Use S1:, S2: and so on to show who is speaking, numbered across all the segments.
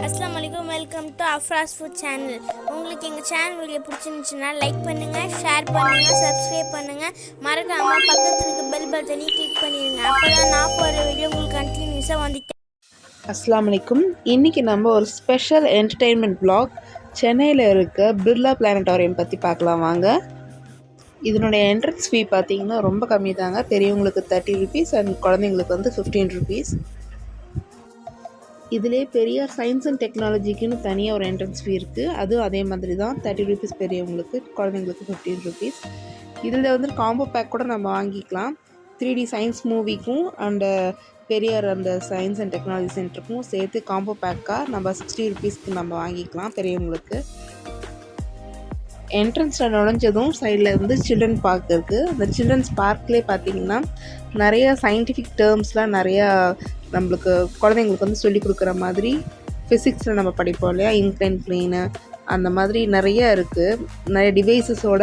S1: அஸ்ஸலாமு அலைக்கும். Welcome to Afraz food channel. உங்களுக்கு எங்கள் சேனல் வீடியோ பிடிச்சிருந்துச்சுன்னா லைக் பண்ணுங்கள், ஷேர் பண்ணுங்கள், சப்ஸ்கிரைப் பண்ணுங்கள். மறக்காமல் பக்கத்தில் இருக்க பெல் பட்டனையும் கிளிக் பண்ணிடுங்க. அப்போ தான் நான் போகிற வீடியோ உங்களுக்கு கண்டினியூஸாக வந்துட்டு.
S2: அஸ்ஸலாமு அலைக்கும். இன்றைக்கி நம்ம ஒரு ஸ்பெஷல் என்டர்டெயின்மெண்ட் vlog சென்னையில் இருக்க பிர்லா பிளானட்டோரியம் பற்றி பார்க்கலாம் வாங்க. இதனுடைய என்ட்ரன்ஸ் ஃபீ பார்த்திங்கன்னா ரொம்ப கம்மி தாங்க. பெரியவங்களுக்கு 30 rupees அண்ட் குழந்தைங்களுக்கு வந்து 15 rupees. இதிலே பெரியார் சயின்ஸ் அண்ட் டெக்னாலஜிக்குன்னு தனியாக ஒரு என்ட்ரன்ஸ் ஃபீ இருக்குது. அதுவும் அதே மாதிரி தான் 30 rupees பெரியவங்களுக்கு, குழந்தைங்களுக்கு 15 rupees. இதில் வந்து காம்போ பேக் கூட நம்ம வாங்கிக்கலாம். 3D சயின்ஸ் மூவிக்கும் அண்டு பெரியார் அந்த சயின்ஸ் அண்ட் டெக்னாலஜி சென்டருக்கும் சேர்த்து காம்போ பேக்காக நம்ம 60 rupeesக்கு நம்ம வாங்கிக்கலாம் பெரியவங்களுக்கு. என்ட்ரன்ஸில் நுழைஞ்சதும் சைடில் வந்து சில்ட்ரன் பார்க் இருக்குது. அந்த சில்ட்ரன்ஸ் பார்க்லேயே பார்த்திங்கன்னா நிறையா சயின்டிஃபிக் டேர்ம்ஸ்லாம் நிறையா நம்மளுக்கு குழந்தைங்களுக்கு வந்து சொல்லிக் கொடுக்குற மாதிரி ஃபிசிக்ஸில் நம்ம படிப்போம் இல்லையா, இன்க்ளைன் பிளேனு அந்த மாதிரி நிறையா இருக்குது. நிறைய டிவைஸஸோட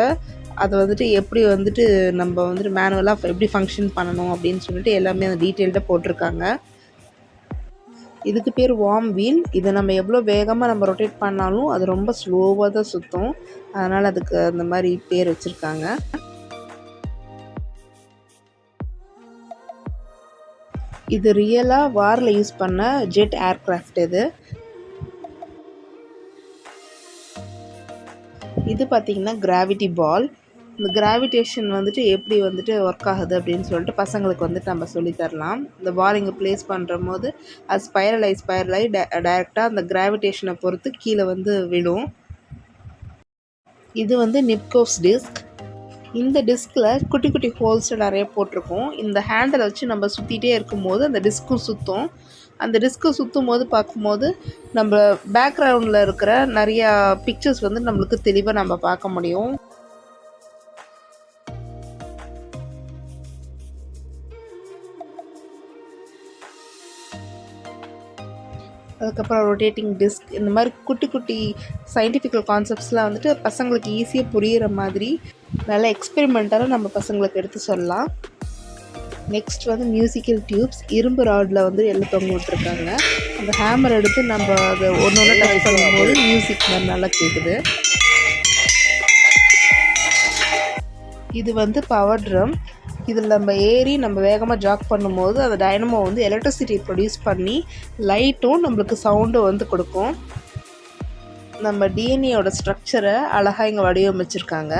S2: அதை வந்துட்டு எப்படி வந்துட்டு நம்ம வந்துட்டு மேனுவலாக எப்படி ஃபங்க்ஷன் பண்ணணும் அப்படின்னு சொல்லிட்டு எல்லாமே அந்த டீட்டெயில்டாக போட்டிருக்காங்க. இதுக்கு பேர் வார்ம் வீல். இதை நம்ம எவ்வளோ வேகமாக நம்ம ரொட்டேட் பண்ணாலும் அது ரொம்ப ஸ்லோவாக தான் சுற்றும். அதனால் அதுக்கு அந்த மாதிரி பேர் வச்சுருக்காங்க. இது ரியலாக வாரில் யூஸ் பண்ண ஜெட் ஏர்க்ராஃப்ட். இது பார்த்திங்கன்னா கிராவிட்டி பால். இந்த கிராவிடேஷன் வந்துட்டு எப்படி வந்துட்டு ஒர்க் ஆகுது அப்படின்னு சொல்லிட்டு பசங்களுக்கு வந்துட்டு நம்ம சொல்லித்தரலாம். இந்த பால் இங்கே ப்ளேஸ் பண்ணுற போது அது ஸ்பைரலாகி டைரெக்டாக அந்த கிராவிடேஷனை பொறுத்து கீழே வந்து விடும். இது வந்து நிப்கோஸ் டிஸ்க். இந்த டிஸ்கில் குட்டி குட்டி ஹோல்ஸ் நிறைய போட்டிருக்கோம். இந்த ஹேண்டில் வச்சு நம்ம சுற்றிகிட்டே இருக்கும்போது அந்த டிஸ்க்கும் சுற்றும். அந்த டிஸ்க்கு சுற்றும் போது பார்க்கும்போது நம்ம பேக்ரவுண்டில் இருக்கிற நிறையா பிக்சர்ஸ் வந்து நம்மளுக்கு தெளிவாக நம்ம பார்க்க முடியும். அதுக்கப்புறம் ரொட்டேட்டிங் டிஸ்க், இந்த மாதிரி குட்டி குட்டி சயின்டிஃபிக்கல் கான்செப்ட்ஸ்லாம் வந்துட்டு பசங்களுக்கு ஈஸியாக புரிகிற மாதிரி நல்லா எக்ஸ்பெரிமெண்ட்டாக நம்ம பசங்களுக்கு எடுத்து சொல்லலாம். நெக்ஸ்ட் வந்து மியூசிக்கல் டியூப்ஸ். இரும்பு ராடில் வந்து எல்லாம் தொங்க விட்டுருக்காங்க. அந்த ஹேமர் எடுத்து நம்ம அதை ஒன்று ஒன்று டச் பண்ணும்போது மியூசிக் மாதிரி நல்லா கேட்குது. இது வந்து பவர் ட்ரம். இதில் நம்ம ஏறி நம்ம வேகமாக ஜாக் பண்ணும்போது அந்த டைனமோ வந்து எலக்ட்ரிசிட்டி ப்ரொடியூஸ் பண்ணி லைட்டும் நம்மளுக்கு சவுண்டும் வந்து கொடுக்கும். நம்ம டிஎன்ஏயோட ஸ்ட்ரக்சரை அழகாக இங்கே வடிவமைச்சிருக்காங்க.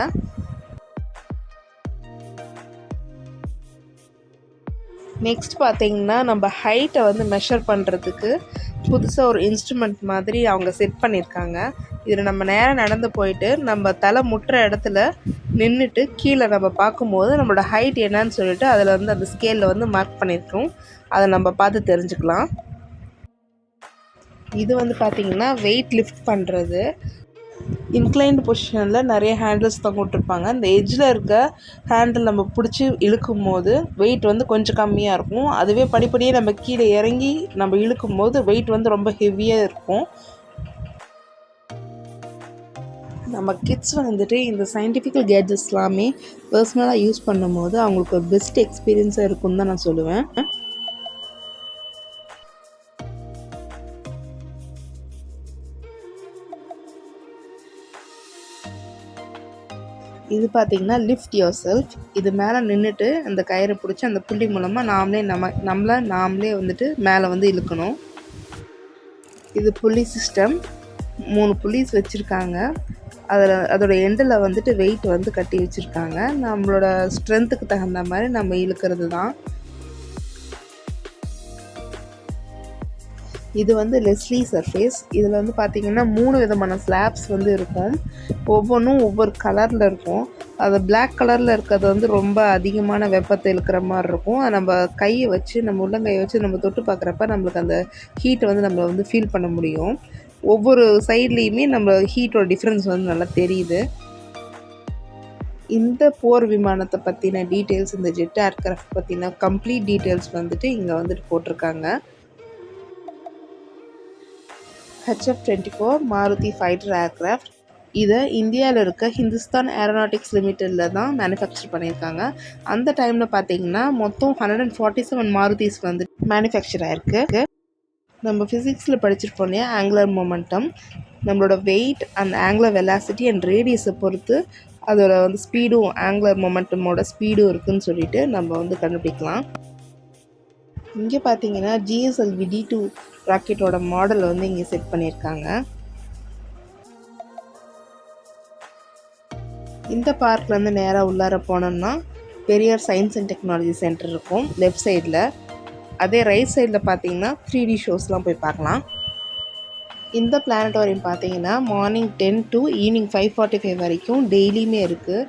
S2: நெக்ஸ்ட் பார்த்திங்கன்னா நம்ம ஹைட்டை வந்து மெஷர் பண்ணுறதுக்கு புதுசாக ஒரு இன்ஸ்ட்ருமெண்ட் மாதிரி அவங்க செட் பண்ணியிருக்காங்க. இதில் நம்ம நேராக நடந்து போயிட்டு நம்ம தலை முட்டுற இடத்துல நின்றுட்டு கீழே நம்ம பார்க்கும்போது நம்மளோட ஹைட் என்னன்னு சொல்லிட்டு அதில் வந்து அந்த ஸ்கேலில் வந்து மார்க் பண்ணியிருக்கோம். அதை நம்ம பார்த்து தெரிஞ்சுக்கலாம். இது வந்து பார்த்திங்கன்னா வெயிட் லிஃப்ட் பண்ணுறது. இன்க்ளைன்டு பொசிஷனில் நிறைய ஹேண்டில்ஸ் தான் போட்டிருப்பாங்க. இந்த எட்ஜில் இருக்க ஹேண்டில் நம்ம பிடிச்சி இழுக்கும் போது வெயிட் வந்து கொஞ்சம் கம்மியாக இருக்கும். அதுவே படிப்படியாக நம்ம கீழே இறங்கி நம்ம இழுக்கும் போது வெயிட் வந்து ரொம்ப ஹெவியாக இருக்கும். நம்ம கிட்ஸ் வந்துட்டு இந்த சயின்டிஃபிக்கல் கேட்ஜெட்ஸ் எல்லாமே பர்சனலாக யூஸ் பண்ணும்போது அவங்களுக்கு ஒரு பெஸ்ட் எக்ஸ்பீரியன்ஸாக இருக்குன்னு தான் நான் சொல்லுவேன். இது பார்த்திங்கன்னா லிஃப்ட் யுவர் செல்ஃப். இது மேலே நின்றுட்டு அந்த கயிறை பிடிச்சி அந்த புள்ளி மூலமாக நாமளே வந்துட்டு மேலே வந்து இழுக்கணும். இது புள்ளி சிஸ்டம். 3 புள்ளிஸ் வச்சுருக்காங்க. அதோட எண்டில் வந்துட்டு வெயிட் வந்து கட்டி வச்சுருக்காங்க. நம்மளோட ஸ்ட்ரென்த்துக்கு தகுந்த மாதிரி நம்ம இழுக்கிறது தான். இது வந்து லெஸ்லி சர்ஃபேஸ். இதில் வந்து பார்த்திங்கன்னா 3 விதமான ஸ்லாப்ஸ் வந்து இருக்கும். ஒவ்வொன்றும் ஒவ்வொரு கலரில் இருக்கும். அது பிளாக் கலரில் இருக்கிறது வந்து ரொம்ப அதிகமான வெப்பத்தை இழுக்கிற மாதிரி இருக்கும். அது நம்ம கையை வச்சு நம்ம உள்ளங்கையை வச்சு நம்ம தொட்டு பார்க்குறப்ப நம்மளுக்கு அந்த ஹீட்டை வந்து நம்மளை வந்து ஃபீல் பண்ண முடியும். ஒவ்வொரு சைட்லேயுமே நம்ம ஹீட்டோட டிஃப்ரென்ஸ் வந்து நல்லா தெரியுது. இந்த போர் விமானத்தை பற்றின டீட்டெயில்ஸ், இந்த ஜெட் ஏர்க்ராஃப்ட் பற்றின கம்ப்ளீட் டீட்டெயில்ஸ் வந்துட்டு இங்கே வந்துட்டு போட்டிருக்காங்க. HF-24 Maruti fighter aircraft. இதை இந்தியாவில் இருக்க ஹிந்துஸ்தான் ஏரோநாட்டிக்ஸ் லிமிட்டடில் தான் மேனுஃபேக்சர் பண்ணியிருக்காங்க. அந்த டைமில் பார்த்திங்கன்னா மொத்தம் 147 மாருதிஸ் வந்து மேனுஃபேக்சர் ஆகிருக்கு. நம்ம ஃபிசிக்ஸில் படிச்சிருப்போம் இல்லையா, ஆங்குலர் மொமெண்டம். நம்மளோட weight and angular velocity and ரேடியஸை பொறுத்து அதோட வந்து ஸ்பீடும், ஆங்குலர் மொமெண்டமோட ஸ்பீடும் இருக்குதுன்னு சொல்லிட்டு நம்ம வந்து கண்டுபிடிக்கலாம். இங்கே பார்த்தீங்கன்னா GSLV D2 ராக்கெட்டோட மாடல் வந்து இங்கே செட் பண்ணியிருக்காங்க. இந்த பார்க்லேருந்து நேராக உள்ளார போனோம்னா Periyar science and technology centre இருக்கும் லெஃப்ட் சைடில். அதே ரைட் சைடில் பார்த்தீங்கன்னா 3D ஷோஸ்லாம் போய் பார்க்கலாம். இந்த பிளானட்டோரியம் பார்த்தீங்கன்னா மார்னிங் 10 to ஈவினிங் 5:45 வரைக்கும் டெய்லியுமே இருக்குது.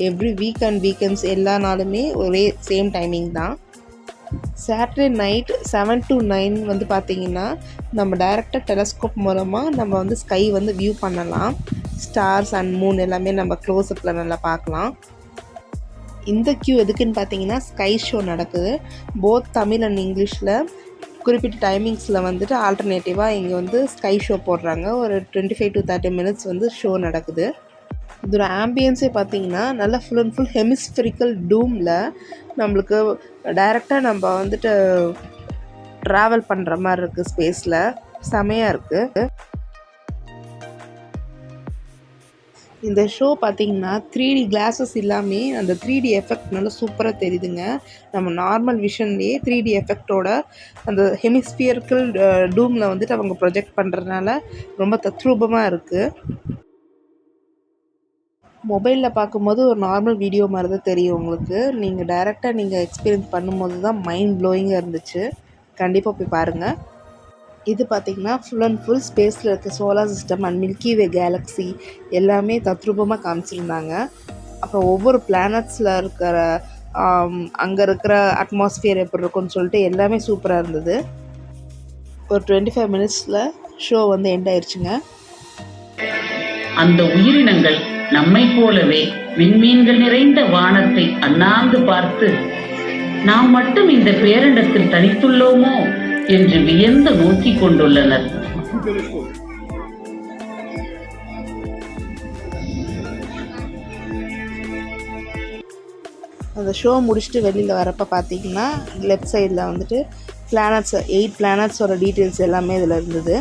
S2: எவ்ரி வீக் அண்ட் வீக்கெண்ட்ஸ் எல்லா நாளுமே ஒரே சேம் டைமிங் தான். சாட்டர்டே நைட் 7 to 9 வந்து பார்த்திங்கன்னா நம்ம டைரெக்டாக டெலஸ்கோப் மூலமாக நம்ம வந்து ஸ்கை வந்து வியூ பண்ணலாம். ஸ்டார்ஸ் அண்ட் மூன் எல்லாமே நம்ம க்ளோஸ்அப்பில் நல்லா பார்க்கலாம். இந்த கியூ எதுக்குன்னு பார்த்தீங்கன்னா ஸ்கை ஷோ நடக்குது. போத் தமிழ் அண்ட் இங்கிலீஷில் குறிப்பிட்ட டைமிங்ஸில் வந்துட்டு ஆல்டர்னேட்டிவாக இங்கே வந்து ஸ்கை ஷோ போடுறாங்க. ஒரு 25 to 30 மினிட்ஸ் வந்து ஷோ நடக்குது. இதோட ஆம்பியன்ஸே பார்த்தீங்கன்னா நல்லா ஃபுல் அண்ட் ஃபுல் ஹெமிஸ்பெரிக்கல் டூமில் நம்மளுக்கு டைரெக்டாக நம்ம வந்துட்டு ட்ராவல் பண்ணுற மாதிரி இருக்குது. ஸ்பேஸில் செமையாக இருக்குது. இந்த ஷோ பார்த்திங்கன்னா 3D கிளாஸஸ் இல்லாமல் அந்த 3D எஃபெக்ட் நல்லா சூப்பராக தெரியுதுங்க. நம்ம நார்மல் விஷன்லேயே 3D எஃபெக்டோட அந்த ஹெமிஸ்பியரிக்கல் டூமில் வந்துட்டு அவங்க ப்ரொஜெக்ட் பண்ணுறதுனால ரொம்ப தத்ரூபமாக இருக்குது. மொபைலில் பார்க்கும்போது ஒரு நார்மல் வீடியோ மாதிரி தான் தெரியும் உங்களுக்கு. நீங்கள் டைரெக்டாக நீங்கள் எக்ஸ்பீரியன்ஸ் பண்ணும்போது தான் மைண்ட் ப்ளோயிங்காக இருந்துச்சு. கண்டிப்பாக போய் பாருங்கள். இது பார்த்திங்கன்னா ஃபுல் அண்ட் ஃபுல் ஸ்பேஸில் இருக்க solar system and milky way Galaxy எல்லாமே தத்ரூபமாக காமிச்சிருந்தாங்க. அப்புறம் ஒவ்வொரு பிளானட்ஸில் இருக்கிற அங்கே இருக்கிற அட்மாஸ்ஃபியர் எப்படி இருக்குன்னு சொல்லிட்டு எல்லாமே சூப்பராக இருந்தது. ஒரு 25 மினிட்ஸில் ஷோ வந்து எண்ட் ஆயிடுச்சுங்க.
S3: அந்த உயிரினங்கள் நம்மை போலவே விண்மீன்கள் நிறைந்த வானத்தை அண்ணாந்து பார்த்து நாம் மட்டும் இந்த பேரண்டத்தில் தனித்துள்ளோமோ என்று வியந்து நோக்கிக் கொண்டுள்ளனர்.
S2: அந்த ஷோ முடிச்சுட்டு வெளியில் வரப்போ பார்த்தீங்கன்னா லெஃப்ட் சைடில் வந்துட்டு பிளானட்ஸ் 8 பிளானட்ஸோட டீட்டெயில்ஸ் எல்லாமே இதில் இருந்தது.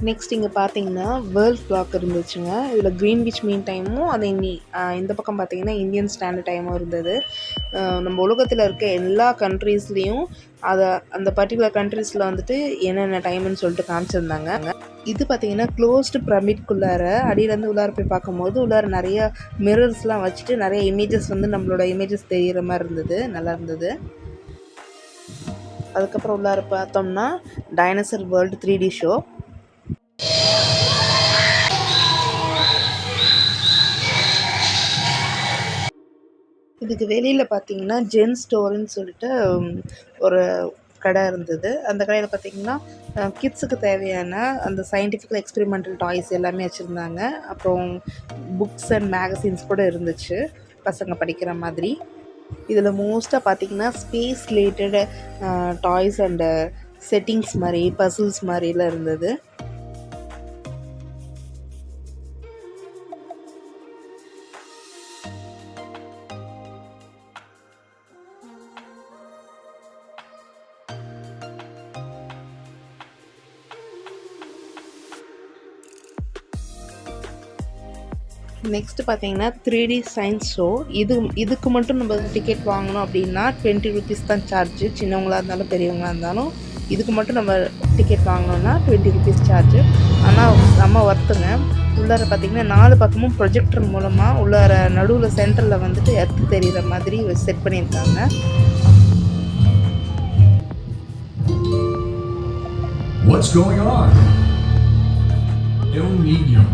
S2: நெக்ஸ்ட் இங்கே பார்த்தீங்கன்னா வேர்ல்ட் கிளாக் இருந்துச்சுங்க. இதில் க்ரீன்விச் மீன் டைமும் அது இந்த பக்கம் பார்த்தீங்கன்னா இந்தியன் ஸ்டாண்டர்ட் டைமும் இருந்தது. நம்ம உலகத்தில் இருக்க எல்லா கண்ட்ரீஸ்லேயும் அந்த பர்டிகுலர் கண்ட்ரீஸில் வந்துட்டு என்னென்ன டைம்னு சொல்லிட்டு காமிச்சிருந்தாங்க. இது பார்த்தீங்கன்னா க்ளோஸ்டு பிரமிட்குள்ளார அடியிலேருந்து உள்ளார போய் பார்க்கும்போது உள்ளார நிறைய மிரர்ஸ்லாம் வச்சுட்டு நிறைய இமேஜஸ் வந்து நம்மளோட இமேஜஸ் தெரிகிற மாதிரி இருந்தது. நல்லா இருந்தது. அதுக்கப்புறம் உள்ளார பார்த்தோம்னா டைனோசர் வேர்ல்டு 3D ஷோ. இதுக்கு வெளியில் பார்த்தீங்கன்னா ஜென் ஸ்டோர்னு சொல்லிட்டு ஒரு கடை இருந்தது. அந்த கடையில் பார்த்தீங்கன்னா கிட்ஸுக்கு தேவையான அந்த சயின்டிஃபிக்கல் எக்ஸ்பெரிமெண்டல் டாய்ஸ் எல்லாமே வச்சுருந்தாங்க. அப்புறம் புக்ஸ் அண்ட் மேகசின்ஸ் கூட இருந்துச்சு பசங்க படிக்கிற மாதிரி. இதில் மோஸ்ட்டாக பார்த்தீங்கன்னா space related toys and settings மாதிரி பசில்ஸ் மாதிரிலாம் இருந்தது. நெக்ஸ்ட்டு பார்த்தீங்கன்னா 3D சயின்ஸ் ஷோ. இதுக்கு மட்டும் நம்ம டிக்கெட் வாங்கணும் அப்படின்னா 20 rupees தான் சார்ஜு. சின்னவங்களாக இருந்தாலும் பெரியவங்களாக இருந்தாலும் இதுக்கு மட்டும் நம்ம டிக்கெட் வாங்கினோன்னா 20 rupees சார்ஜு. ஆனால் நம்ம ஒர்த்துங்க. உள்ளார பார்த்திங்கன்னா 4 பக்கமும் ப்ரொஜெக்டர் மூலமாக உள்ளார நடுவில் சென்டரில் வந்துட்டு எர்த்து தெரிகிற மாதிரி செட் பண்ணியிருக்காங்க.
S4: What's going on? El Niño.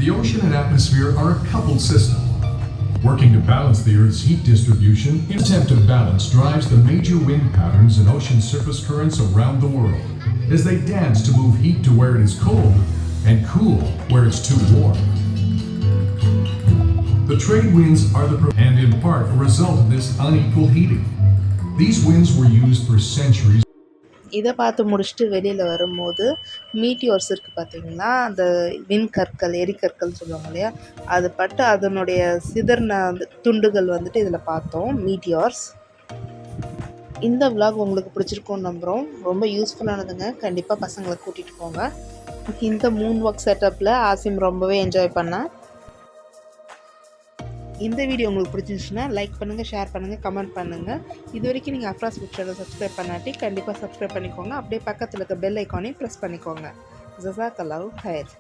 S4: The ocean and atmosphere are a coupled system, working to balance the Earth's heat distribution. In attempt to balance drives the major wind patterns and ocean surface currents around the world as they dance to move heat to where it is cold and cool where it's too warm. The trade winds are and in part a result of this unequal heating. These winds were used for centuries.
S2: இதை பார்த்து முடிச்சுட்டு வெளியில் வரும்போது மீட்டியோர்ஸ் இருக்குது பார்த்தீங்களா, அந்த விண்கற்கள் எரிக்கற்கள் சொல்லுவாங்க இல்லையா, அது பட்டு அதனுடைய சிதறின துண்டுகள் வந்துட்டு இதில் பார்த்தோம் மீட்டியோர்ஸ். இந்த vlog உங்களுக்கு பிடிச்சிருக்கும்னு நம்புகிறோம். ரொம்ப யூஸ்ஃபுல்லானதுங்க. கண்டிப்பாக பசங்களை கூட்டிகிட்டு போங்க. இந்த மூன் வாக் செட்டப்பில் ஆசிம் ரொம்பவே என்ஜாய் பண்ணான். இந்த வீடியோ உங்களுக்கு பிடிச்சிருந்துச்சுன்னா லைக் பண்ணுங்கள், ஷேர் பண்ணுங்கள், கமெண்ட் பண்ணுங்கள். இது வரைக்கும் நீங்கள் அஃப்ராஸ் ஃபுட் சேனல் சப்ஸ்கிரைப் பண்ணாட்டி கண்டிப்பாக சப்ஸ்கிரைப் பண்ணிக்கோங்க. அப்படியே பக்கத்தில் இருக்க பெல் ஐக்கானையும் ப்ரெஸ் பண்ணிக்கோங்க. ஜஸாக்கல்லாஹு ஹைர்.